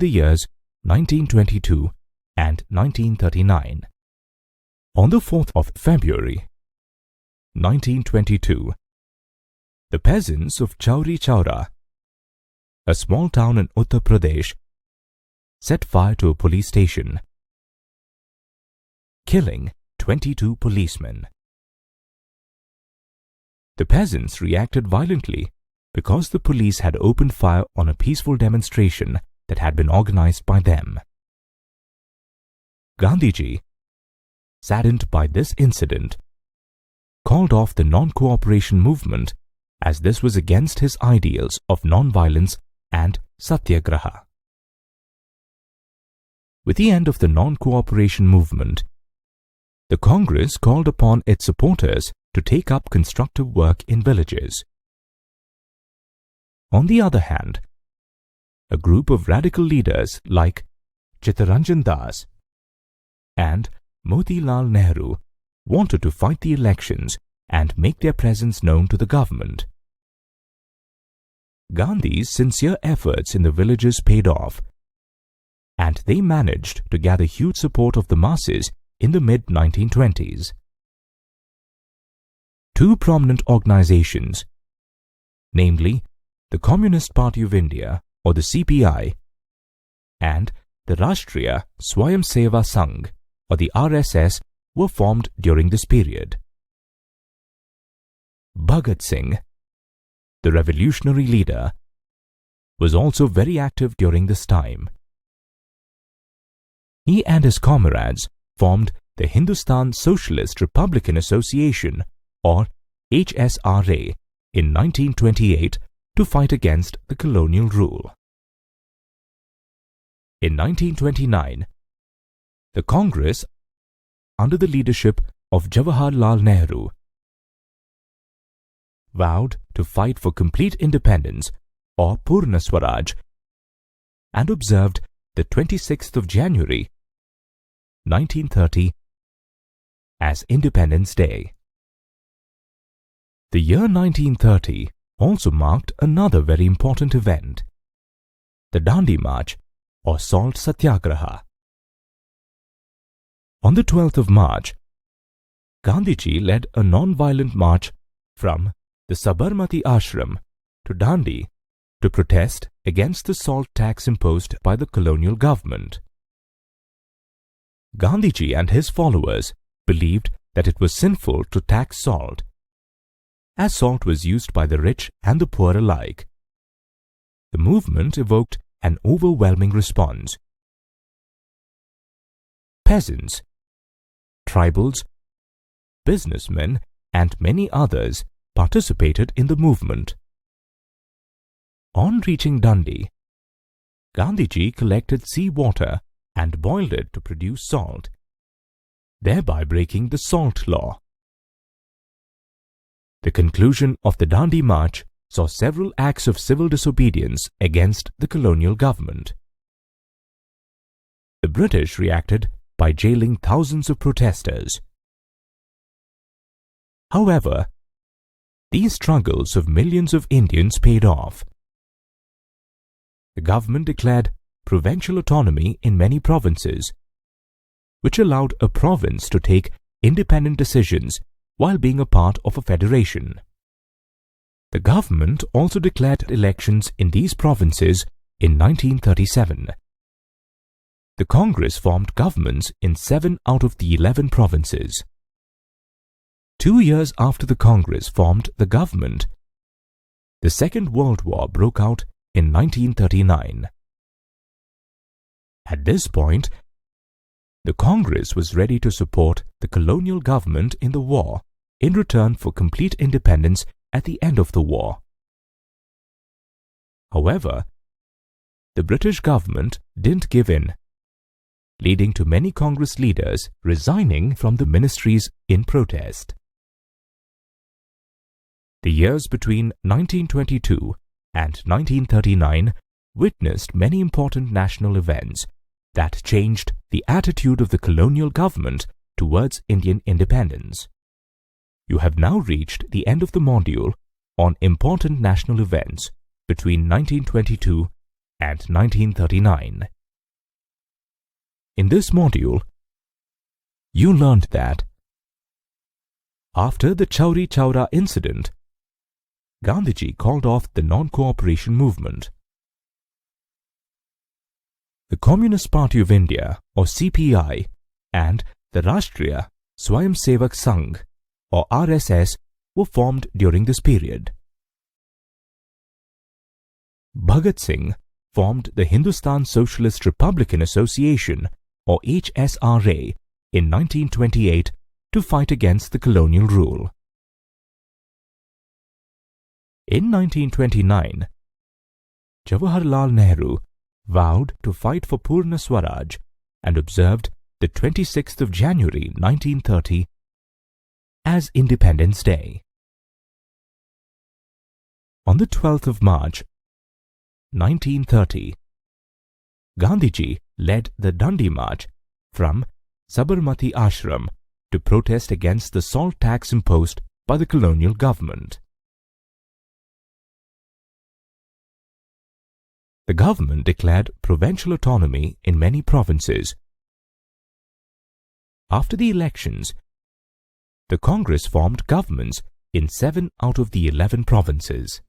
the years 1922 and 1939. On the 4th of February, 1922, the peasants of Chauri Chaura, a small town in Uttar Pradesh, set fire to a police station, killing 22 policemen. The peasants reacted violently because the police had opened fire on a peaceful demonstration that had been organized by them. Gandhiji, saddened by this incident, called off the non-cooperation movement as this was against his ideals of non-violence and satyagraha. With the end of the non-cooperation movement, the Congress called upon its supporters to take up constructive work in villages. On the other hand, a group of radical leaders like Chittaranjan Das and Motilal Nehru wanted to fight the elections and make their presence known to the government. Gandhi's sincere efforts in the villages paid off, and they managed to gather huge support of the masses in the mid-1920s. Two prominent organizations, namely the Communist Party of India or the CPI and the Rashtriya Swayamseva Sangh or the RSS, were formed during this period. Bhagat Singh, the revolutionary leader, was also very active during this time. He and his comrades formed the Hindustan Socialist Republican Association or HSRA in 1928 to fight against the colonial rule. In 1929, the Congress, under the leadership of Jawaharlal Nehru, vowed to fight for complete independence or Purna Swaraj and observed the 26th of January 1930 as Independence Day. The year 1930 also marked another very important event, the Dandi March or Salt Satyagraha. On the 12th of March, Gandhiji led a non-violent march from the Sabarmati Ashram to Dandi to protest against the salt tax imposed by the colonial government. Gandhiji and his followers believed that it was sinful to tax salt, as salt was used by the rich and the poor alike. The movement evoked an overwhelming response. Peasants, tribals, businessmen, and many others participated in the movement. On reaching Dandi, Gandhiji collected sea water and boiled it to produce salt, thereby breaking the salt law. The conclusion of the Dandi March saw several acts of civil disobedience against the colonial government. The British reacted by jailing thousands of protesters. However, these struggles of millions of Indians paid off. The government declared provincial autonomy in many provinces, which allowed a province to take independent decisions while being a part of a federation. The government also declared elections in these provinces in 1937. The Congress formed governments in 7 out of the 11 provinces. 2 years after the Congress formed the government, the Second World War broke out in 1939. At this point, the Congress was ready to support the colonial government in the war in return for complete independence at the end of the war. However, the British government didn't give in, leading to many Congress leaders resigning from the ministries in protest. The years between 1922 and 1939 witnessed many important national events that changed the attitude of the colonial government towards Indian independence. You have now reached the end of the module on important national events between 1922 and 1939. In this module, you learned that after the Chauri Chaura incident, Gandhiji called off the non-cooperation movement. The Communist Party of India, or CPI, and the Rashtriya Swayamsevak Sangh, or RSS, were formed during this period. Bhagat Singh formed the Hindustan Socialist Republican Association, or HSRA, in 1928 to fight against the colonial rule. In 1929, Jawaharlal Nehru vowed to fight for Purna Swaraj and observed the 26th of January 1930 as Independence Day. On the 12th of March 1930, Gandhiji led the Dandi March from Sabarmati Ashram to protest against the salt tax imposed by the colonial government. The government declared provincial autonomy in many provinces. After the elections, the Congress formed governments in 7 out of the 11 provinces.